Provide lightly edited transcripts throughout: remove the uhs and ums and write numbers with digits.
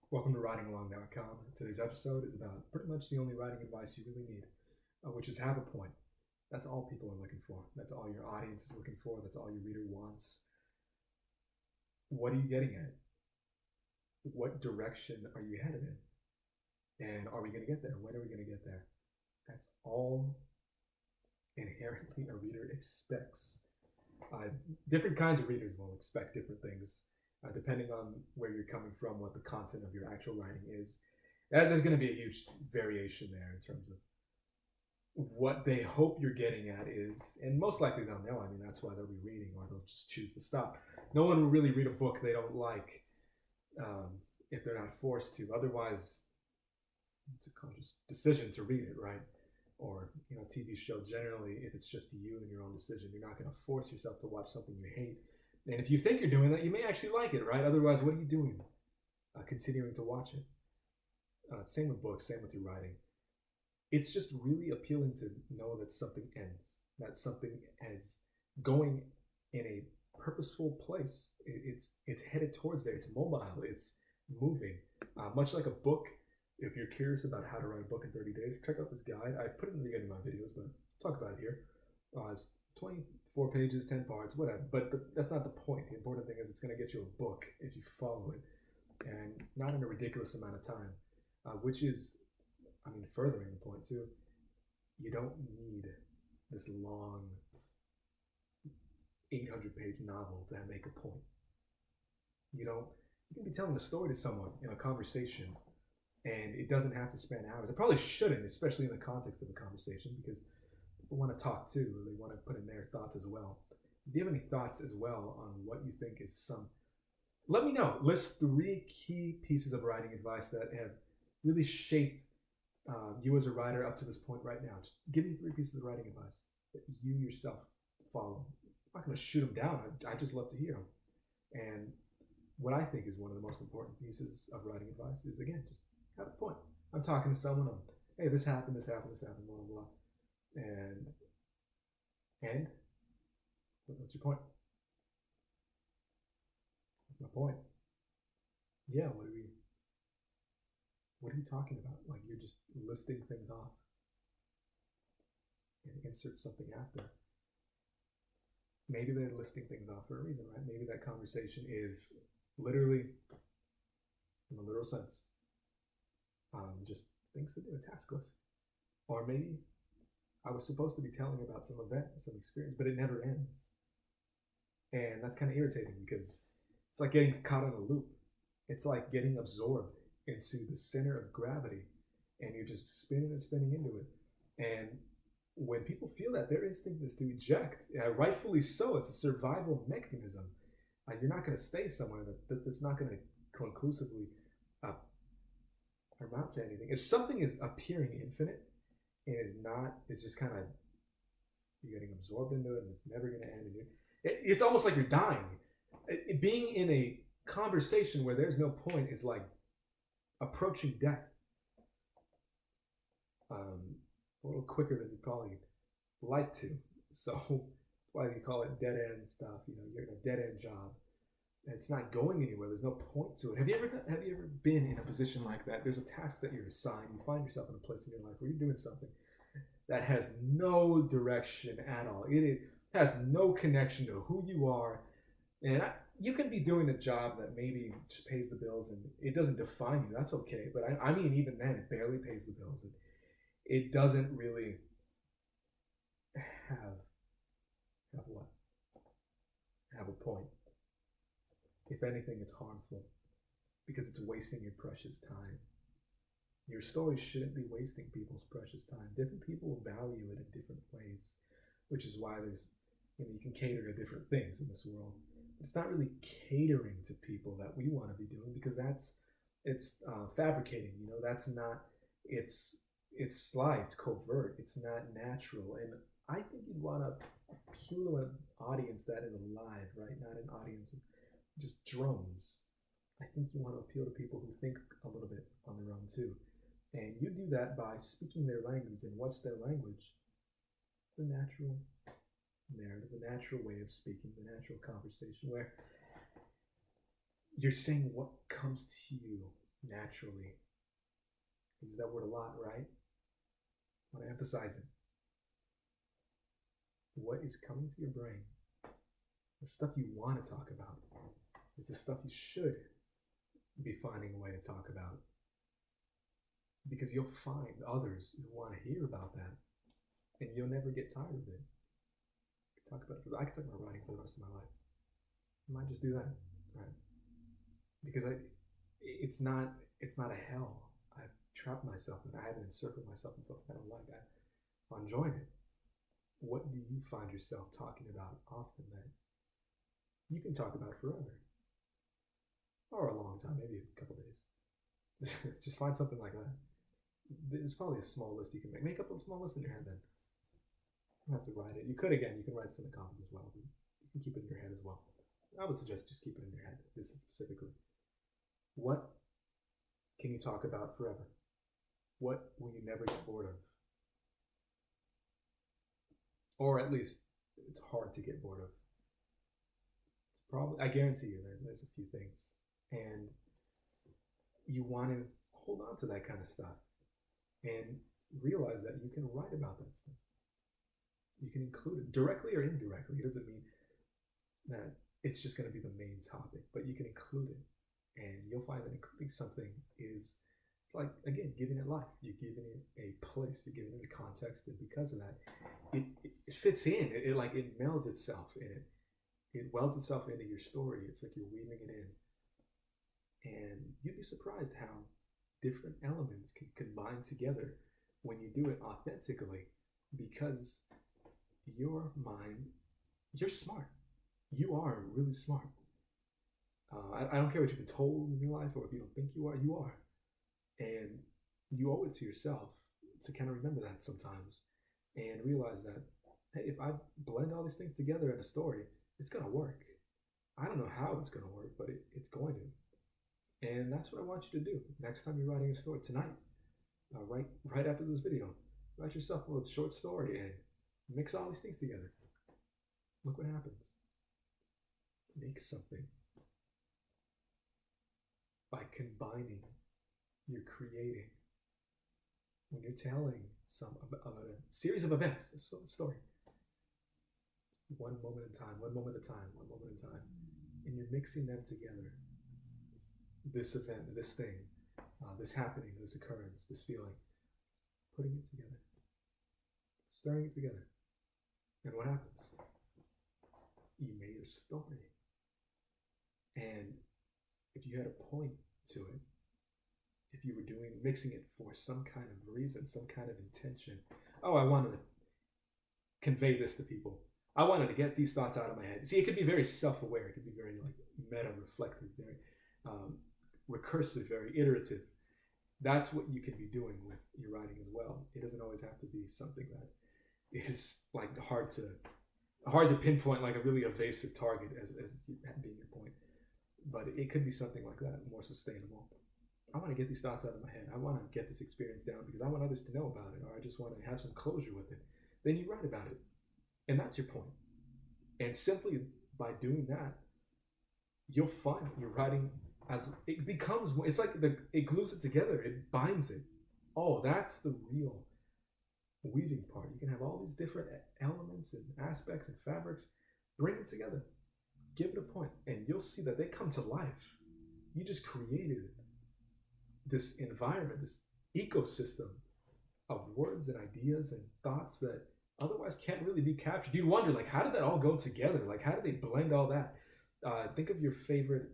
Welcome to writingalong.com. Today's episode is about pretty much the only writing advice you really need, which is have a point. That's all people are looking for. That's all your audience is looking for. That's all your reader wants. What are you getting at? What direction are you headed in? And are we going to get there? When are we going to get there? That's all inherently a reader expects. Different kinds of readers will expect different things. Depending on where you're coming from, what the content of your actual writing is. There's going to be a huge variation there in terms of what they hope you're getting at is, and most likely they'll know. I mean, that's why they'll be reading, or they'll just choose to stop. No one will really read a book they don't like if they're not forced to. Otherwise, it's a conscious decision to read it, right? Or, TV show, generally, if it's just you and your own decision, you're not going to force yourself to watch something you hate. And if you think you're doing that, you may actually like it, right? Otherwise, what are you doing? Continuing to watch it. Same with books, same with your writing. It's just really appealing to know that something ends, that something is going in a purposeful place. It's headed towards there. It's mobile. It's moving. Much like a book, if you're curious about how to write a book in 30 days, check out this guide. I put it in the beginning of my videos, but I'll talk about it here. It's 24 pages, 10 parts, whatever. But that's not the point. The important thing is it's going to get you a book if you follow it, and not in a ridiculous amount of time, which is, furthering the point too. You don't need this long 800-page novel to make a point. You can be telling a story to someone in a conversation, and it doesn't have to span hours. It probably shouldn't, especially in the context of a conversation, because people want to talk too, or they want to put in their thoughts as well. Do you have any thoughts as well on what you think is let me know. List 3 key pieces of writing advice that have really shaped you as a writer up to this point right now. Just give me 3 pieces of writing advice that you yourself follow. I'm not going to shoot them down. I just love to hear them. And what I think is one of the most important pieces of writing advice is, again, just have a point. I'm talking to someone. Hey, this happened, blah, blah, blah. And what's your point? What's my point? Yeah, what are you talking about? Like, you're just listing things off and insert something after. Maybe they're listing things off for a reason, right? Maybe that conversation is literally, in a literal sense, just things to do, a task list. Or maybe I was supposed to be telling about some event, some experience, but it never ends. And that's kind of irritating because it's like getting caught in a loop. It's like getting absorbed into the center of gravity, and you're just spinning and spinning into it. And when people feel that, their instinct is to eject. Rightfully so. It's a survival mechanism. You're not going to stay somewhere that's not going to conclusively amount to anything. If something is appearing infinite and it's just kind of, you're getting absorbed into it and it's never going to end. It's almost like you're dying. Being in a conversation where there's no point is like approaching death. A little quicker than you probably like to. So that's why you call it dead end stuff. You're in a dead end job. And it's not going anywhere. There's no point to it. Have you ever been in a position like that? There's a task that you're assigned. You find yourself in a place in your life where you're doing something that has no direction at all. It has no connection to who you are. And you can be doing a job that maybe just pays the bills and it doesn't define you. That's okay. But I mean, even then, it barely pays the bills. It doesn't really have what? Have a point. If anything, it's harmful because it's wasting your precious time. Your story shouldn't be wasting people's precious time. Different people value it in different ways, which is why there's, you can cater to different things in this world. It's not really catering to people that we want to be doing, because it's fabricating. That's not. It's sly. It's covert. It's not natural. And I think you'd want to appeal to an audience that is alive, right? Not an audience of just drones. I think you want to appeal to people who think a little bit on their own too. And you do that by speaking their language. And what's their language? The natural narrative, the natural way of speaking, the natural conversation where you're saying what comes to you naturally. I use that word a lot, right? I want to emphasize it. What is coming to your brain, the stuff you want to talk about, is the stuff you should be finding a way to talk about. Because you'll find others who want to hear about that, and you'll never get tired of it. I could talk about writing for the rest of my life. I might just do that, right? Because it's not a hell. I've trapped myself and I haven't encircled myself in something I don't like. I'm enjoying it. What do you find yourself talking about often that you can talk about forever? Or a long time, maybe a couple days. Just find something like that. There's probably a small list you can make. Make up a small list in your head then. You don't have to write it. You can write this in the comments as well. But you can keep it in your head as well. I would suggest just keep it in your head. This is specifically. What can you talk about forever? What will you never get bored of? Or at least it's hard to get bored of. I guarantee you there's a few things. And you want to hold on to that kind of stuff and realize that you can write about that stuff. You can include it directly or indirectly. It doesn't mean that it's just going to be the main topic, but you can include it. And you'll find that including something it's like, again, giving it life. You're giving it a place, you're giving it a context, and because of that, it fits in. It melds itself in it. It welds itself into your story. It's like you're weaving it in. And you'd be surprised how different elements can combine together when you do it authentically, because your mind, you're smart. You are really smart. I don't care what you've been told in your life or if you don't think you are. And you owe it to yourself to kind of remember that sometimes and realize that, hey, if I blend all these things together in a story, it's going to work. I don't know how it's going to work, but it's going to. And that's what I want you to do. Next time you're writing a story, tonight, right after this video, write yourself a little short story and mix all these things together. Look what happens. Make something. By combining, you're creating. When you're telling a series of events, a story, one moment at a time, and you're mixing them together. This event, this thing, this happening, this occurrence, this feeling, putting it together, stirring it together. And what happens? You made a story. And if you had a point to it, if you were mixing it for some kind of reason, some kind of intention, I wanted to convey this to people. I wanted to get these thoughts out of my head. See, it could be very self-aware. It could be very meta-reflective, very recursive, very iterative. That's what you can be doing with your writing as well. It doesn't always have to be something that is hard to pinpoint, like a really evasive target as being your point. But it could be something like that, more sustainable. I want to get these thoughts out of my head. I want to get this experience down because I want others to know about it, or I just want to have some closure with it. Then you write about it. And that's your point. And simply by doing that, you'll find your writing as it becomes, it's like it glues it together, it binds it. Oh, that's the real weaving part. You can have all these different elements and aspects and fabrics, bring them together, give it a point, and you'll see that they come to life. You just created this environment, this ecosystem of words and ideas and thoughts that otherwise can't really be captured. You'd wonder, how did that all go together? How did they blend all that? Think of your favorite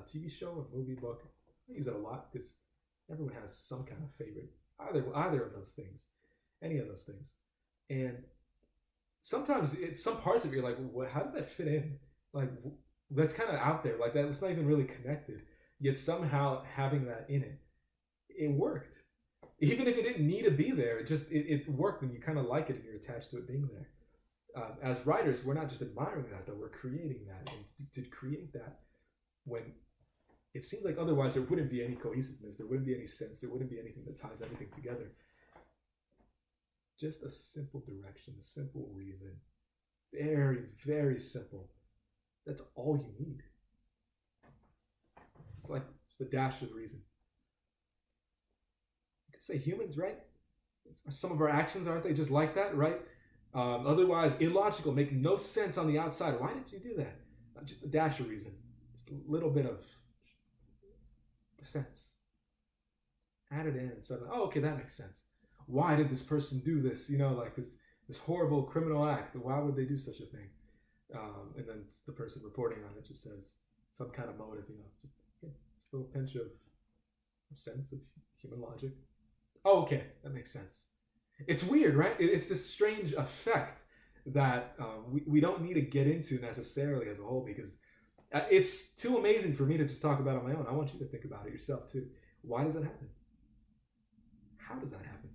TV show or movie, book. I use it a lot because everyone has some kind of favorite, either of those things, any of those things. And sometimes it's some parts of it, you're like, how did that fit in? That's kind of out there. That was not even really connected. Yet somehow having that in it worked. Even if it didn't need to be there, it worked, and you kind of like it, and you're attached to it being there. As writers, we're not just admiring that, though. We're creating that, and to create that when it seems like otherwise there wouldn't be any cohesiveness, there wouldn't be any sense, there wouldn't be anything that ties everything together. Just a simple direction, a simple reason, very, very simple. That's all you need. It's like just a dash of reason. say humans, right? Some of our actions, aren't they just like that, right? Otherwise, illogical, making no sense on the outside. Why did you do that? Just a dash of reason, just a little bit of sense. Add it in and suddenly, oh, okay, that makes sense. Why did this person do this? Like this horrible criminal act. Why would they do such a thing? And then the person reporting on it just says some kind of motive, just a little pinch of sense of human logic. Oh, okay, that makes sense. It's weird, right? It's this strange effect that we don't need to get into necessarily as a whole, because it's too amazing for me to just talk about it on my own. I want you to think about it yourself too. Why does that happen? How does that happen?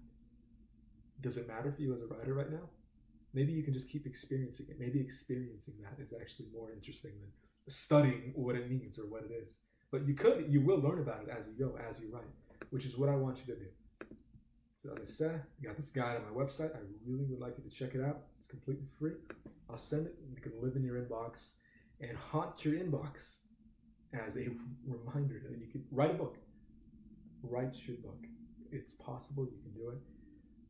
Does it matter for you as a writer right now? Maybe you can just keep experiencing it. Maybe experiencing that is actually more interesting than studying what it means or what it is. But you will learn about it as you go, as you write, which is what I want you to do. So as I said, I got this guide on my website. I really would like you to check it out. It's completely free. I'll send it, and it can live in your inbox and haunt your inbox as a reminder that you can write a book. Write your book. It's possible. You can do it.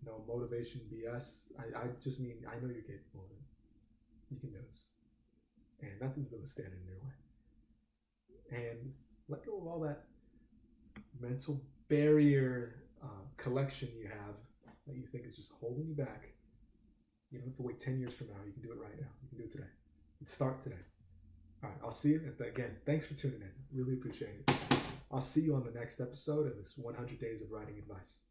No motivation BS. I just mean, I know you're capable of it. You can do this. And nothing's really standing in your way. And let go of all that mental barrier collection you have that you think is just holding you back. You don't have to wait 10 years from now. You can do it right now. You can do it today. And start today. All right, I'll see you. Again, thanks for tuning in. Really appreciate it. I'll see you on the next episode of this 100 Days of Writing Advice.